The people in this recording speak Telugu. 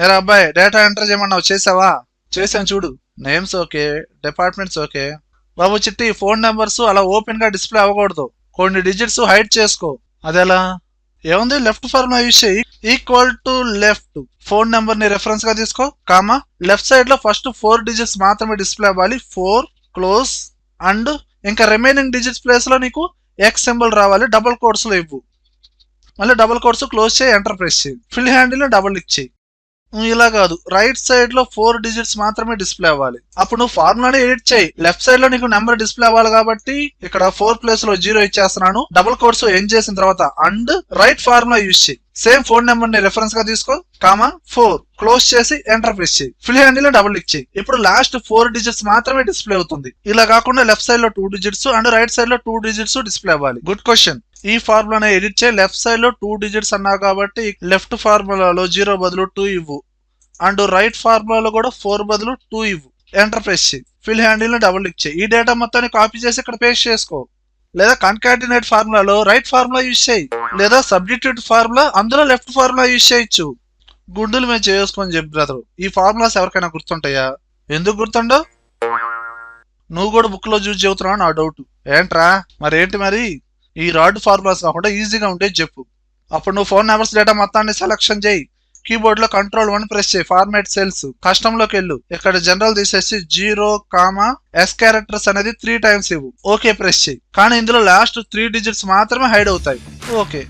ఏరా అబ్బాయి డేటా ఎంటర్ చేయమన్నావు, చేసావా? చేసాను చూడు. Names okay, departments okay. బాబు చిట్టి, ఫోన్ నెంబర్స్ అలా ఓపెన్ గా డిస్ప్లే అవ్వకూడదు. కొన్ని డిజిట్స్ హైడ్ చేసుకో. అదెలా? ఏముంది, లెఫ్ట్ ఫార్ములా యూజ్ చేయి. Equal to left, phone number ని రెఫరెన్స్ గా తీసుకో, కామా లెఫ్ట్ సైడ్ లో ఫస్ట్ 4 డిజిట్స్ మాత్రమే డిస్ప్లే అవ్వాలి. 4 క్లోజ్ అండ్ ఇంకా రిమైనింగ్ డిజిట్స్ ప్లేస్ లో నీకు ఎక్స్ సింబల్ రావాలి. డబుల్ కోట్స్ లో ఇవ్వు. మళ్ళీ డబుల్ కోట్స్ క్లోజ్ చేయి, ఎంటర్ ప్రెస్ చేయి. ఫిల్ హ్యాండిల్ డబుల్ క్లిక్ చేయి. ఇలా కాదు, రైట్ సైడ్ లో 4 డిజిట్స్ మాత్రమే డిస్ప్లే అవ్వాలి. అప్పుడు నువ్వు ఫార్ములాని ఎడిట్ చేయి. లెఫ్ట్ సైడ్ లో నీకు నెంబర్ డిస్ప్లే అవ్వాలి కాబట్టి ఇక్కడ 4 ప్లేస్ లో 0 ఇచ్చేస్తున్నాను. డబుల్ కోట్స్ ఎండ్ చేసిన తర్వాత అండ్ రైట్ ఫార్ములా యూజ్ చేయి. సేమ్ ఫోన్ నెంబర్ ని రెఫరెన్స్ గా తీసుకో, కామా 4 క్లోజ్ చేసి ఎంటర్ ప్రెస్ చేయి. ఫిల్ హ్యాండిల్ డబుల్ క్లిక్ చేయి. ఇప్పుడు లాస్ట్ 4 డిజిట్స్ మాత్రమే డిస్ప్లే అవుతుంది. ఇలా కాకుండా లెఫ్ట్ సైడ్ లో 2 డిజిట్స్ అండ్ రైట్ సైడ్ లో 2 డిజిట్స్ డిస్ప్లే అవ్వాలి. Good question. ఈ ఫార్ములాని ఎడిట్ చేయి. లెఫ్ట్ సైడ్ లో 2 డిజిట్స్ అన్నావు కాబట్టి లెఫ్ట్ ఫార్ములాలో 0 బదులు 2 ఇవ్వు అండ్ రైట్ ఫార్ములాలో కూడా 4 బదులు 2 ఇవ్వు. ఎంటర్ ప్రెస్ చేయి. ఫిల్ హ్యాండిల్ ని డబుల్ క్లిక్ చేయి. ఈ డేటా మొత్తాన్ని కాపీ చేసి ఇక్కడ పేస్ట్ చేసుకో. లేదా కాన్కాటినేట్ ఫార్ములాలో రైట్ ఫార్ములా యూజ్ చేయి, లేదా సబ్స్టిట్యూట్ ఫార్ములా అందులో లెఫ్ట్ ఫార్ములా యూజ్ చేయొచ్చు. గుండులు మేము చేసుకొని చెప్పు బ్రదరు. ఈ ఫార్ములాస్ ఎవరికైనా గుర్తుంటాయా? ఎందుకు గుర్తుండవు? నువ్వు కూడా బుక్ లో చూసి చెబుతున్నావు నా డౌట్. ఏంట్రా మరేంటి మరి? ఈ రాడ్ ఫార్ములాస్ కాకుండా ఈజీగా ఉంటే చెప్పు. అప్పుడు నువ్వు ఫోన్ నెంబర్స్ డేటా మొత్తాన్ని సెలెక్షన్ చేయి. కీబోర్డ్ లో Ctrl+1 ప్రెస్ చేయి. ఫార్మాట్ సెల్స్ కస్టమ్ లోకి వెళ్ళు. ఇక్కడ జనరల్ తీసేసి 0, ఎస్ క్యారెక్టర్స్ అనేది 3 టైమ్స్ ఇవ్వు. ఓకే ప్రెస్ చేయి. కానీ ఇందులో లాస్ట్ 3 డిజిట్స్ మాత్రమే హైడ్ అవుతాయి. ఓకే.